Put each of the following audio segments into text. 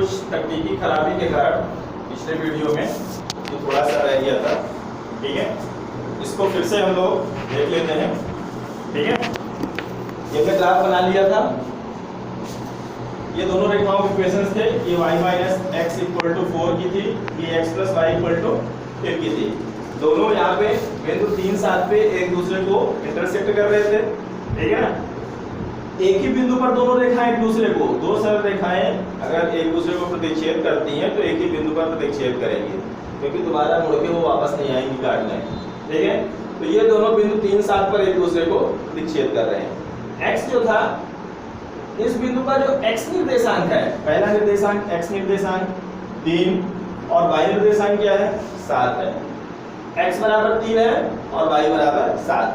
कुछ तकनीकी खराबी के कारण पिछले वीडियो में ये थोड़ा सा रह गया था। ठीक है, इसको फिर से हम लोग देख लेते हैं। ठीक है, ये मैं ग्राफ बना लिया था। ये दोनों रेखाओं के इक्वेशंस थे। ये y minus x equal to 4 की थी, ये x plus y equal to 5 की थी। दोनों यहाँ पे बिंदु 3 7 पे एक दूसरे को इंटरसेक्ट कर रहे थे। ठीक है ना, एक ही बिंदु पर दोनों रेखाएं एक दूसरे को, दो सरल रेखाएं अगर एक दूसरे को प्रतिच्छेद करती हैं तो एक ही बिंदु पर प्रतिच्छेद करेंगी, क्योंकि दोबारा मुड़ के वो वापस नहीं आएंगी काटने। ठीक है, तो ये दोनों बिंदु 3 7 पर एक दूसरे को प्रतिच्छेद कर रहे हैं। x जो था, इस बिंदु का जो x निर्देशांक है, पहला निर्देशांक x निर्देशांक 3 और y निर्देशांक क्या है 7 है। x बराबर 3 है और y बराबर 7।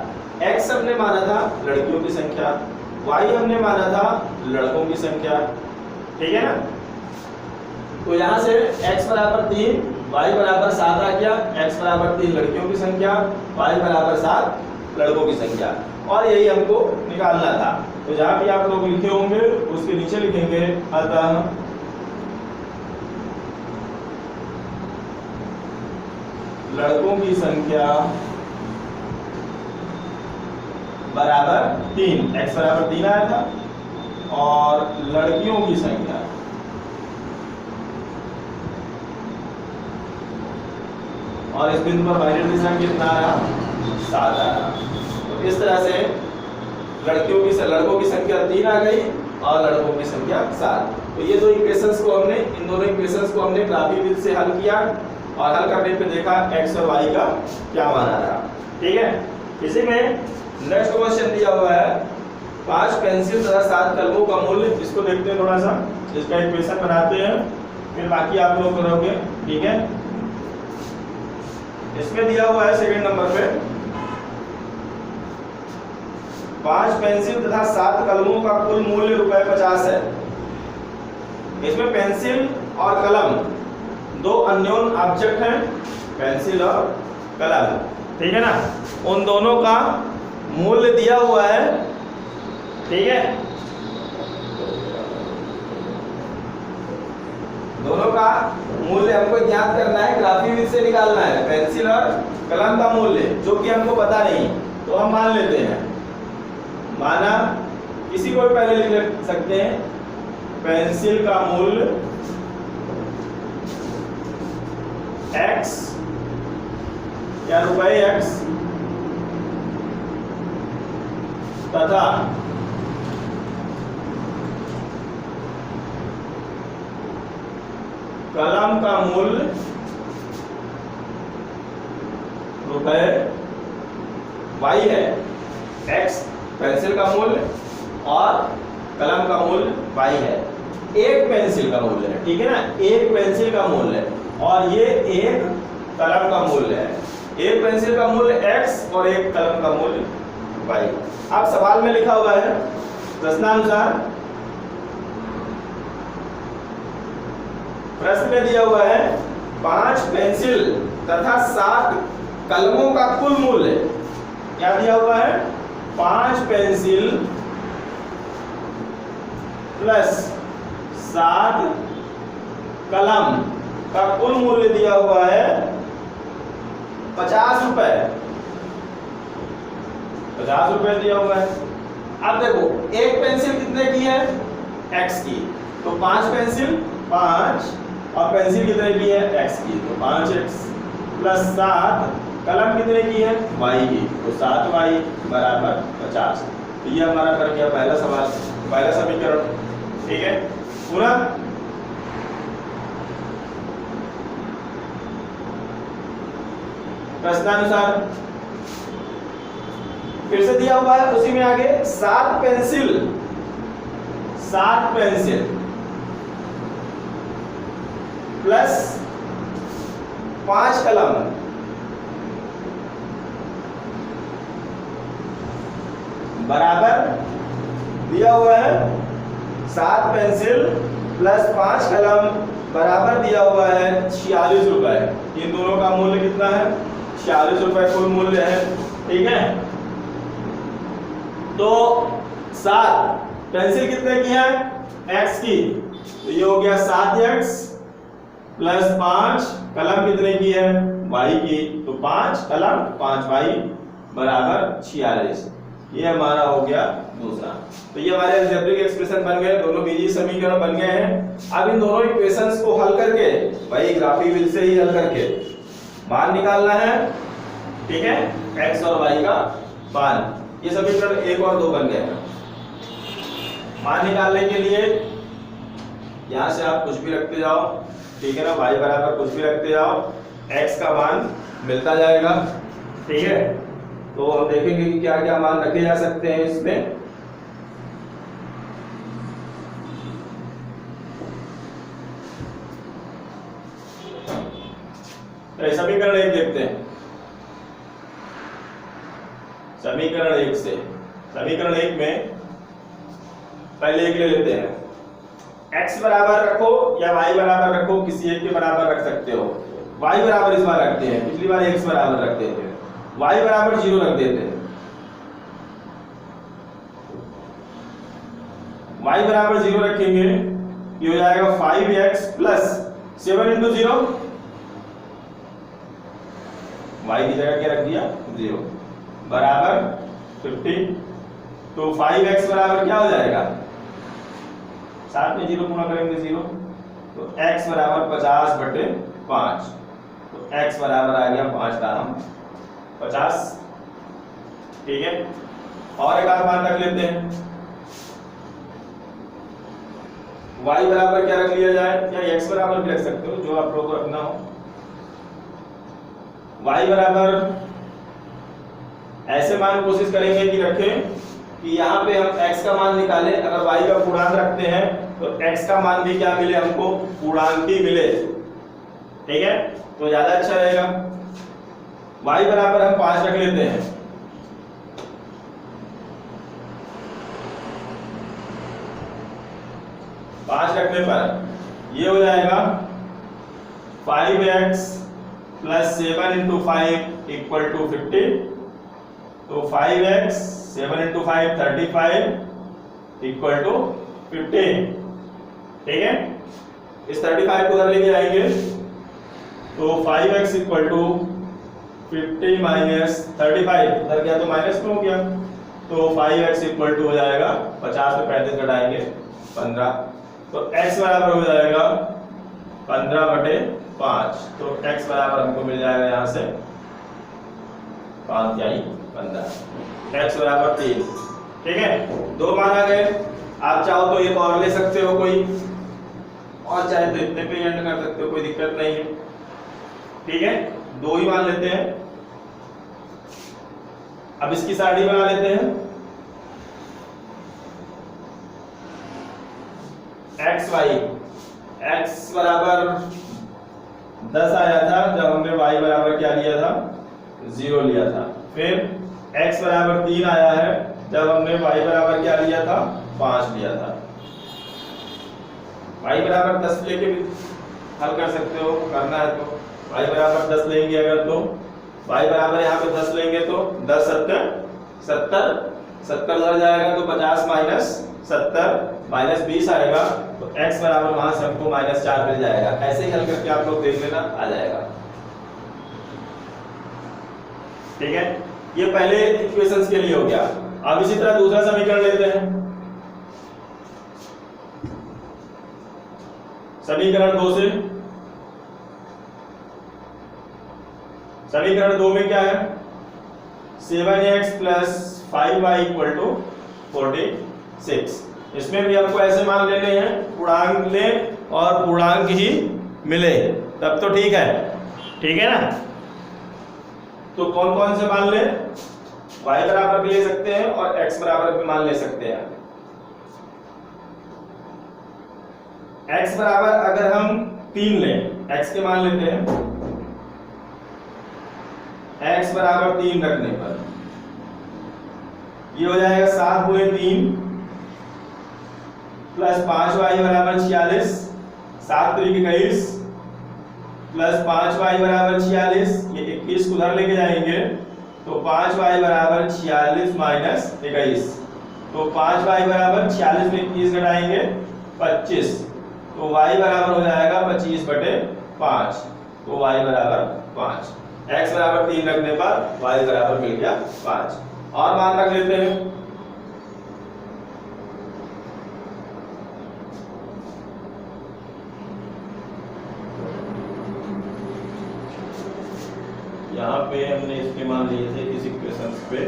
x हमने माना था लड़कियों की संख्या, y हमने माना था लड़कों की संख्या। ठीक है ना, तो यहाँ से x बराबर 3 y बराबर 7 आ गया। x बराबर 3 लड़कियों की संख्या, y बराबर 7 लड़कों की संख्या, और यही हमको निकालना था। तो जहां भी आप लोग लिखे होंगे उसके नीचे लिखेंगे अतः लड़कों की संख्या बराबर 3, x बराबर 3 आया था, और लड़कियों की संख्या और इस बिंदु पर y निर्देशांक कितना आया 7 आया। तो इस तरह से लड़कों की संख्या 3 आ गई और लड़कों की संख्या 7। तो ये दो इक्वेशंस को हमने, इन दोनों इक्वेशंस को हमने ग्राफिक विधि से हल किया और हल करने पे देखा x और y का क्या मान आ रहा। ठीक है, इसी में नेक्स्ट क्वेश्चन दिया हुआ है 5 पेंसिल तथा 7 कलमों का मूल्य। इसको देखते हैं थोड़ा सा, इसका इक्वेशन बनाते हैं, फिर बाकी आप लोग करोगे। ठीक है, इसमें दिया हुआ है सेकंड नंबर पे 5 पेंसिल तथा 7 कलमों का कुल मूल्य ₹50 है। इसमें पेंसिल और कलम दो अन्योन ऑब्जेक्ट हैं, पेंसिल और कलम। ठीक है ना, उन दोनों का मूल्य दिया हुआ है। ठीक है, दोनों का मूल्य हमको ज्ञात करना है, ग्राफिक विधि से निकालना है। पेंसिल और कलम का मूल्य जो कि हमको पता नहीं, तो हम मान लेते हैं, माना किसी को भी पहले लिख सकते हैं। पेंसिल का मूल्य x या ₹x तथा कलम का मूल्य ₹y है। x पेंसिल का मूल्य और कलम का मूल्य y है। एक पेंसिल का मूल्य है, ठीक है ना, एक पेंसिल का मूल्य है और ये एक कलम का मूल्य है। एक पेंसिल का मूल्य x और एक कलम का मूल्य y। अब सवाल में लिखा हुआ है प्रश्नानुसार, प्रश्न में दिया हुआ है 5 पेंसिल तथा 7 कलमों का कुल मूल्य। क्या दिया हुआ है? 5 पेंसिल प्लस 7 कलम का कुल मूल्य दिया हुआ है 50 रुपए। 50 रुपए दिया हुआ है। अब देखो, एक पेंसिल कितने की है? x की, तो 5 पेंसिल 5 और पेंसिल कितने की है? x की, तो 5x प्लस 7 कलम कितने की है? y की, तो 7y बराबर 50। तो ये हमारा कर गया पहला सवाल, पहला समीकरण। ठीक है, पूरा प्रश्नानुसार फिर से दिया हुआ है, उसी में आगे 7 पेंसिल प्लस 5 कलम बराबर दिया हुआ है 7 पेंसिल प्लस 5 कलम बराबर दिया हुआ है 46 रुपए। इन दोनों का मूल्य कितना है? 46 रुपए कुल मूल्य है। ठीक है, तो 7 पेंसिल कितने की है? x की, तो ये हो गया 7x प्लस 5 कलम कितने की है y की, तो 5 कलम 5y बराबर 46। ये हमारा हो गया दूसरा। तो ये हमारे अलजेब्रिक एक्सप्रेशन बन गए, दोनों बीजीय समीकरण बन गए हैं। अब इन दोनों इक्वेशंस को हल करके भाई ग्राफिक विधि से ही हल करके मान निकालना है, ठीक है, x और y का मान। ये समीकरण 1 और 2 बन गए हैं। मान निकालने के लिए यहां से आप कुछ भी रखते जाओ, ठीक है ना, y बराबर कुछ भी रखते जाओ, x का मान मिलता जाएगा, ठीक है। तो हम देखेंगे कि क्या क्या मान रखे जा सकते हैं इसमें। तो समीकरण 1 देखते हैं। समीकरण 1 से, समीकरण 1 में पहले एक ले लेते हैं, x बराबर रखो या y बराबर रखो, किसी एक के बराबर रख सकते हो। y बराबर इस बार रखते हैं, पिछली बार x बराबर रखते थे, y बराबर 0 रख देते हैं। y बराबर 0 रखेंगे, ये हो जाएगा 5x प्लस 7 इंटू 0, y की जगह क्या रख दिया 0, बराबर 50। तो 5x बराबर क्या हो जाएगा, साथ में 0 गुणा करेंगे 0, तो x बराबर 50/5, तो x बराबर आ गया 5 का हम 50, ठीक है। और एक और मान रख लेते हैं, y बराबर क्या रख लिया जाए, या x बराबर भी रख सकते हो, जो आप लोगों को रखना हो। y बराबर ऐसे मान कोशिश करेंगे कि रखें कि यहाँ पे हम x का मान निकालें, अगर y का पूर्णांक रखते हैं तो x का मान भी क्या मिले हमको, पूर्णांक ही मिले, ठीक है, तो ज्यादा अच्छा रहेगा। y बराबर हम 5 रख लेते हैं, पांच रखने पर ये हो जाएगा 5x plus 7 into 5 equal to 50। तो 5x 7 इंटू 5 35 इक्वल टू 15, ठीक है। इस 35 को उधर लेके आएंगे तो 5x इक्वल टू 50 माइनस 35, उधर गया तो माइनस में हो गया, तो 5x इक्वल टू हो जाएगा 50 में 35 घटाएंगे 15, तो x बराबर हो जाएगा 15/5। तो x बराबर हमको मिल जाएगा यहाँ से 5 यानी 15, x बराबर 3, ठीक है। दो मान आ गए, आप चाहो तो एक और ले सकते हो कोई, और चाहे तो इतने पे एंड कर सकते हो, कोई दिक्कत नहीं है, ठीक है। दो ही मान लेते हैं। अब इसकी सारणी बना लेते हैं, x y, x बराबर 10 आया था जब हमने y बराबर क्या लिया था 0 लिया था, फिर x बराबर 3 आया है जब हमने y बराबर क्या लिया था 5 लिया था। y बराबर 10 लेके भी हल कर सकते हो, करना है तो y बराबर 10 लेंगे, अगर तो y बराबर यहाँ पे 10 लेंगे तो 10 70 70 लग जाएगा, तो 50 माइनस 70 माइनस 20 आएगा, तो x बराबर वहां से हमको -4 मिल जाएगा। ऐसे ही हल करके आप लोग देख लेना, आ जाएगा, ठीक है। ये पहले इक्वेशंस के लिए हो गया। अब इसी तरह दूसरा समीकरण लेते हैं, समीकरण 2 से। समीकरण 2 में क्या है, 7x plus 5y equal to 46। इसमें भी हमको ऐसे मान लेने हैं, पूर्णांक ले और पूर्णांक ही मिले तब तो ठीक है ना। तो कौन कौन से मान ले, y बराबर भी ले सकते हैं और x बराबर भी मान ले सकते हैं। x बराबर अगर हम 3 लें, x के मान लेते हैं, x बराबर 3 रखने पर ये हो जाएगा 7 गुणे 3 प्लस 5y बराबर 46, 7 3 21 प्लस 5y बराबर 46, ये 21 को उधर लेके जाएंगे तो 5y बराबर 46 माइनस 21, तो 5y बराबर 46 में 21 घटाएंगे 25, तो y बराबर हो जाएगा 25/5, तो y बराबर 5। x बराबर 3 रखने पर y बराबर मिल गया 5। और मान रख लेते हैं, यहाँ पे हमने इसके मान लिए थे इस इक्वेशन पे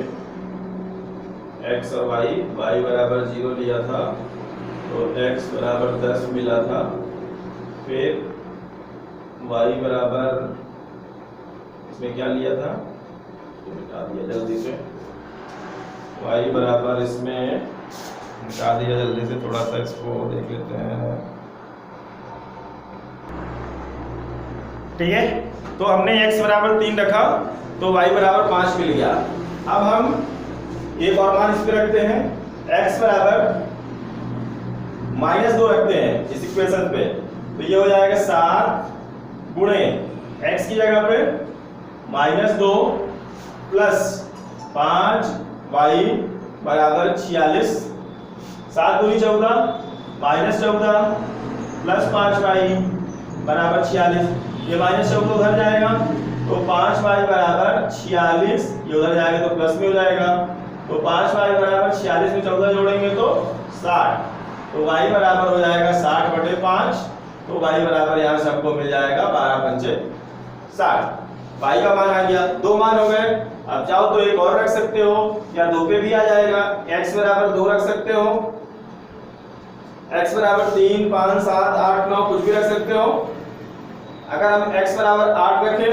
x और y बराबर 0 लिया था, तो x बराबर 10 मिला था, फिर y बराबर इसमें क्या लिया था तो मिटा दिया जल्दी से, y बराबर इसमें मिटा दिया जल्दी से, थोड़ा सा इसको देख लेते हैं। ठीक है, तो हमने x बराबर 3 रखा तो y बराबर 5 मिल गया। अब हम एक और मान इस पे रखते हैं, x बराबर -2 रखते हैं इस इक्वेशन पे, तो ये हो जाएगा 7 गुणे x की जगह पे -2 प्लस 5y बराबर 46, 7 दूनी 14 -14 प्लस 5y बराबर 46, ये -14 उधर जाएगा तो 5y बराबर 46, ये उधर जाएगा तो प्लस में हो जाएगा, तो 5y बराबर 46 में 14 जोड़ेंगे तो 60, तो y बराबर हो जाएगा 60/5, तो y बराबर यहाँ सबको मिल जाएगा 12×5 60। y का मान आ गया, 2 मान हो गए। अब चाहो तो एक और रख सकते हो या 2 पे भी आ जाएगा, x बराबर 2 रख सकते हो, x बराबर 3 5 7 8 9 कुछ भी रख सकते हो। अगर हम x बराबर 8 रखें,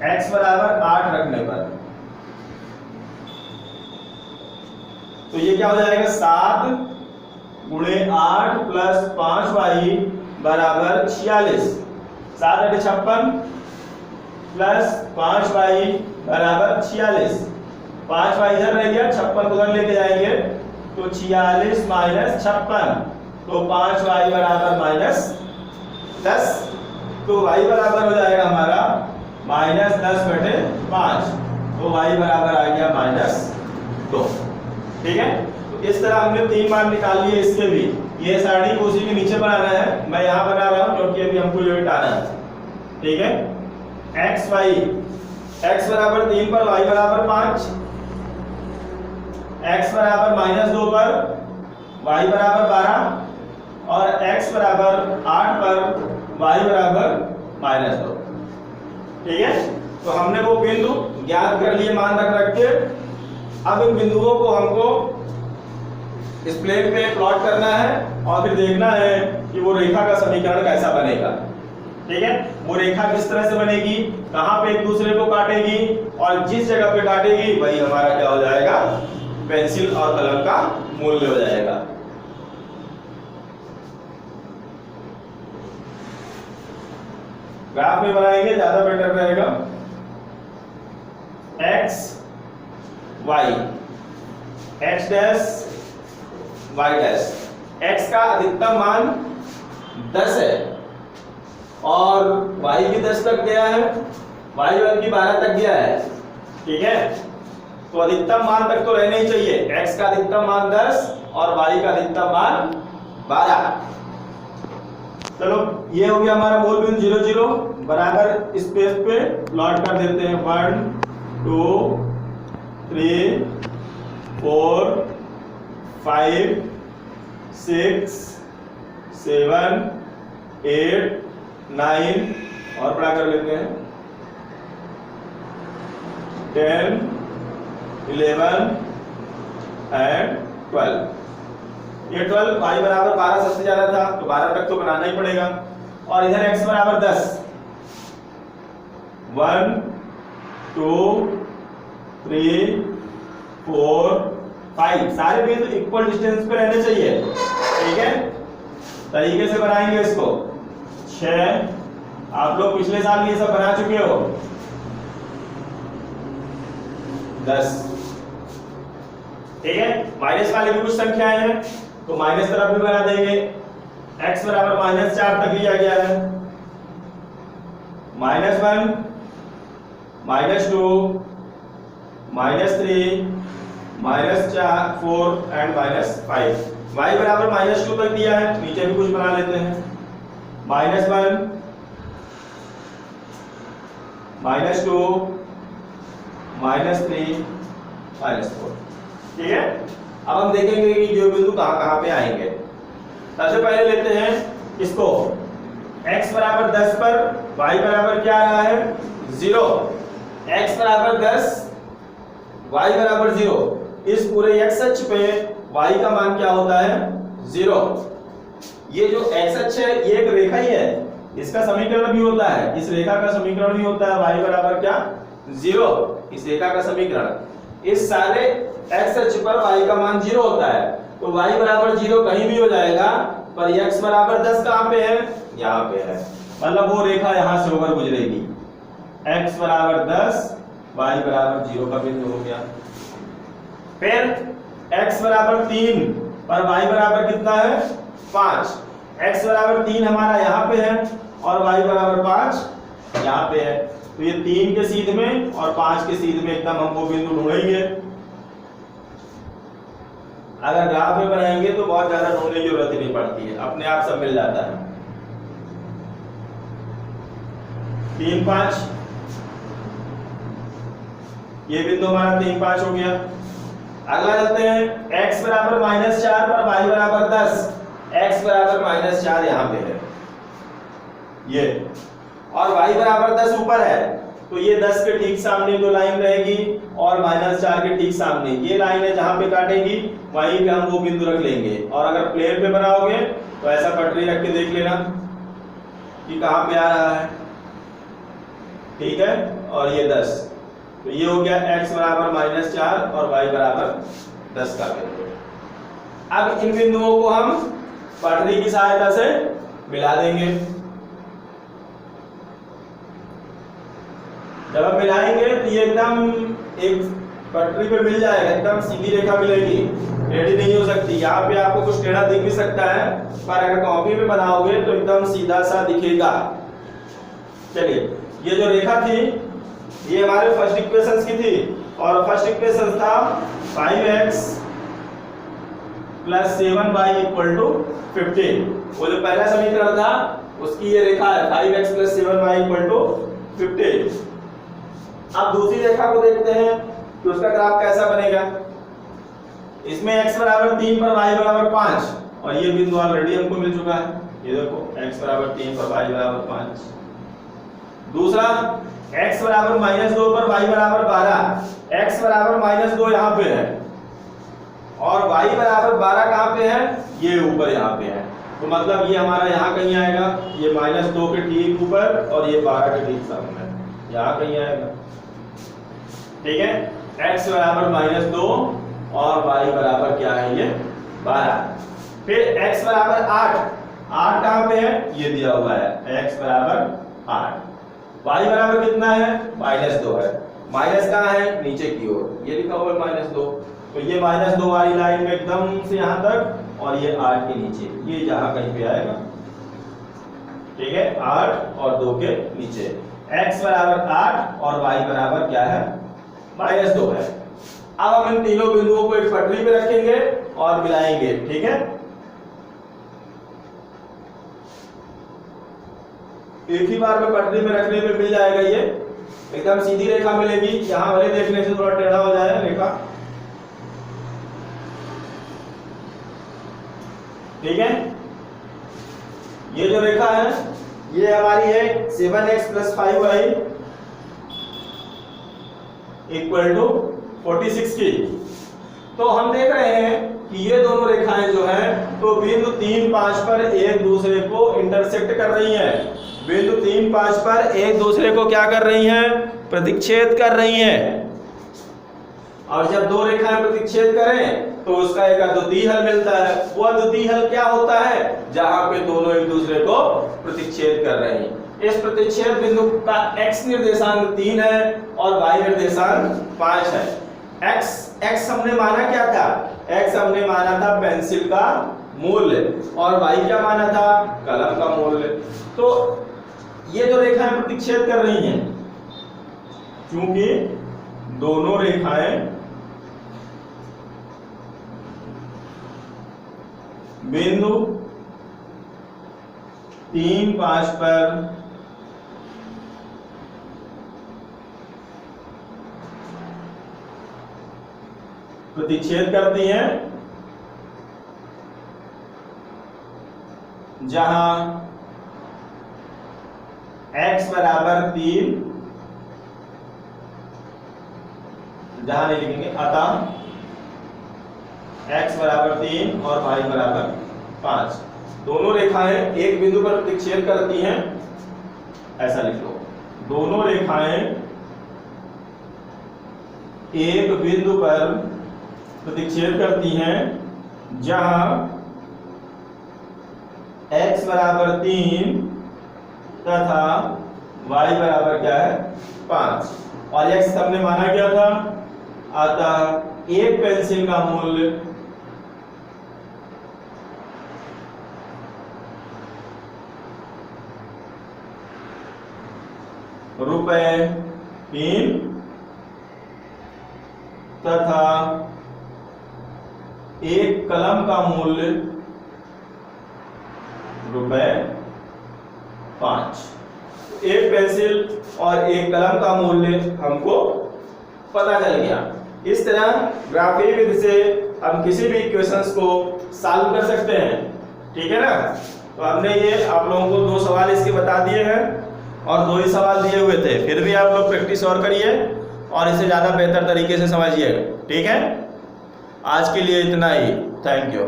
x बराबर 8 रखने पर तो ये क्या हो जाएगा 7 गुणे 8 प्लस 5y बराबर 46, 7 × 56 प्लस 5y बराबर 46, 5y इधर रह गया, 56 उधर लेके जाएंगे तो 46 - 56, तो 5y बराबर -10, तो y बराबर हो जाएगा हमारा -10/5, तो y बराबर आ गया -2। ठीक है, तो इस तरह हमने 3 मान निकाल लिए इसके भी। ये सारणी को उसी के नीचे बनाना है, मैं यहाँ बना रहा हूँ क्योंकि अभी हमको ये हटाना है। ठीक है, x बराबर 3 पर y बराबर 5, x बराबर -2 पर y बराबर 12 और x बराबर 8 पर y बराबर -2। ठीक है, तो हमने वो बिंदु ज्ञात कर लिए मान रख के। अब इन बिंदुओं को हमको इस प्लेन पे प्लॉट करना है और फिर देखना है कि वो रेखा का समीकरण कैसा बनेगा। ठीक है, वो रेखा किस तरह से बनेगी, कहां पे एक दूसरे को काटेगी, और जिस जगह पे काटेगी वही हमारा क्या हो जाएगा, पेंसिल और कलम का मूल्य हो जाएगा। ग्राफ में बनाएंगे ज्यादा बेटर रहेगा। x y x dash y dash, x का अधिकतम मान 10 है और y भी 10 तक गया है, y1 की 12 तक गया है। ठीक है, तो अधिकतम मान तक तो रहना ही चाहिए, x का अधिकतम मान 10 और y का अधिकतम मान 12। चलो ये हो गया हमारा मूल बिंदु 0 0 बराबर स्पेस पे प्लॉट कर देते हैं 1 2 3 4 5 6 7 8 9 और बड़ा कर लेते हैं 10 11 एंड 12। ये 12 y बराबर 12 सबसे ज्यादा था तो 12 तक तो बनाना ही पड़ेगा, और इधर x बराबर 10, 1 2 3 4 5 सारे बिंदु इक्वल डिस्टेंस पे रहने चाहिए। ठीक है, तरीके से बनाएंगे इसको। 6 आप लोग पिछले साल ये सब बना चुके हो। 10। ठीक है, माइनस वाली भी कुछ संख्याएं हैं तो माइनस तरफ भी बना देंगे। x बराबर -4 तक लिया गया है, -1 -2 -3 -4 एंड -5 y बराबर -2 तक दिया है, नीचे भी कुछ बना लेते हैं, -1 -2 -3 -4। ठीक है, अब हम देखेंगे कि जो बिंदु कहां कहां पे आएंगे। सबसे पहले लेते हैं इसको, x बराबर 10 पर y बराबर क्या आ रहा है 0, x बराबर 10 y बराबर 0। इस पूरे x अक्ष पे y का मान क्या होता है 0। ये जो x अक्ष है ये एक रेखा ही है, इसका समीकरण भी होता है, इस रेखा का समीकरण भी होता है y बराबर क्या 0, इस रेखा का समीकरण। इस सारे x अक्ष पर y का मान 0 होता है, तो y बराबर 0 कहीं भी हो जाएगा, पर x बराबर 10 कहां पे है, यहाँ पे है, मतलब वो रेखा यहां से होकर गुजरेगी। x बराबर 10 y बराबर 0 का बिंदु हो गया। फिर x बराबर 3 पर y बराबर कितना है 5, x बराबर 3 हमारा यहाँ पे है और y बराबर 5 यहाँ पे है, तो ये 3 के सीध में और 5 के सीध में एकदम हम वो बिंदु ढूंढेंगे। अगर ग्राफ में बनाएंगे तो बहुत ज्यादा ढूंढने की जरूरत ही नहीं पड़ती है, अपने आप सब मिल जाता है। 3 5, ये बिंदु हमारा 3 5 हो गया। अगला चलते हैं, x बराबर -4 पर y बराबर 10, x बराबर -4 यहाँ पे है ये, और y बराबर 10 ऊपर है, तो ये 10 के ठीक सामने जो लाइन रहेगी और -4 के ठीक सामने ये लाइन है जहां पे काटेगी, वहीं पे हम वो बिंदु रख लेंगे। और अगर प्लेन पे बनाओगे तो ऐसा पटरी रख के देख लेना कि कहां पे आ रहा है, ठीक है, और ये 10, तो ये हो गया x बराबर -4 और y बराबर 10 का बिंदु। अब इन बिंदुओं को हम पटरी की सहायता से मिला देंगे। जब हम मिलाएंगे तो ये एकदम एक पटरी पे मिल जाएगा, एकदम सीधी रेखा मिलेगी, टेढ़ी नहीं हो सकती। यहाँ पे आपको कुछ टेढ़ा दिख भी सकता है, पर अगर कॉपी में बनाओगे तो एकदम सीधा सा दिखेगा। चलिए, ये जो रेखा थी ये हमारे फर्स्ट इक्वेशन की थी, और फर्स्ट इक्वेशन था 5x + 7y = 15। वो जो पहला समीकरण था उसकी ये रेखा है 5x + 7y = 15। अब दूसरी रेखा को देखते हैं कि उसका ग्राफ कैसा बनेगा। इसमें x बराबर 3 पर y बराबर 5, और ये बिंदु ऑलरेडी हमको मिल चुका है, ये देखो x बराबर 3 पर y बराबर 5। दूसरा, x बराबर -2 पर y बराबर 12, x बराबर -2 यहाँ पे है और y बराबर 12 कहाँ पे है, ये ऊपर यहाँ पे है, तो मतलब ये हमारा यहाँ कहीं आएगा, ये -2 के ठीक ऊपर और ये 12 के ठीक सामने, यहाँ कहीं आएगा। ठीक है, x बराबर -2 और y बराबर क्या है ये 12। फिर x बराबर 8, 8 कहाँ पे है, ये दिया हुआ है, x बराबर 8। y बराबर कितना है -2 है, माइनस कहाँ है नीचे की ओर, ये लिखा हुआ है -2, तो ये -2 वाली लाइन में एकदम से यहाँ तक, और ये 8 के नीचे, ये जहाँ कहीं पे आएगा। ठीक है, 8 और 2 के नीचे x बराबर 8 और y बराबर क्या है -2 है। अब हम इन तीनों बिंदुओं को एक पटरी पे रखेंगे और मिलाएंगे। ठीक है, एक ही बार में पटरी में रखने पे मिल जाएगा, ये एकदम सीधी रेखा मिलेगी। यहां वाले देखने से थोड़ा टेढ़ा हो जाए रेखा। ठीक है, ये जो रेखा है ये हमारी है 7x + 5y = 46 की। तो हम देख रहे हैं कि ये दोनों रेखाएं जो हैं तो बिंदु 3 5 पर एक दूसरे को इंटरसेक्ट कर रही हैं। बिंदु 3 5 पर एक दूसरे को क्या कर रही हैं, प्रतिच्छेद कर रही हैं। और जब दो रेखाएं प्रतिच्छेद करें तो उसका एक अद्वितीय हल मिलता है। वो अद्वितीय हल क्या होता है, जहां पे दोनों एक दूसरे को प्रतिच्छेद कर रहे हैं। इस प्रतिच्छेद बिंदु का x निर्देशांक 3 है और y निर्देशांक 5 है। x हमने माना क्या था, x हमने माना था पेंसिल का मूल्य, और y क्या माना था, कलम का मूल्य। तो ये जो रेखाएं प्रतिच्छेद कर रही हैं, क्योंकि दोनों रेखाएं बिंदु 3, 5 पर प्रतिच्छेद करती हैं, जहां x बराबर 3, जहां नहीं लिखेंगे, अतः x बराबर 3 और y बराबर 5 दोनों रेखाएं एक बिंदु पर प्रतिच्छेद करती हैं। ऐसा लिख लो, दोनों रेखाएं एक बिंदु पर प्रतिच्छेद करती हैं, जहां x बराबर 3 तथा y बराबर क्या है 5, और x हमने माना क्या था, अतः एक पेंसिल का मूल्य ₹3 तथा एक कलम का मूल्य ₹5। एक पेंसिल और एक कलम का मूल्य हमको पता चल गया। इस तरह ग्राफीय विधि से हम किसी भी इक्वेशंस को सॉल्व कर सकते हैं, ठीक है ना। तो हमने ये आप लोगों को 2 सवाल इसके बता दिए हैं और 2 ही सवाल दिए हुए थे, फिर भी आप लोग प्रैक्टिस और करिए और इसे ज़्यादा बेहतर तरीके से समझिएगा, ठीक है। आज के लिए इतना ही, थैंक यू।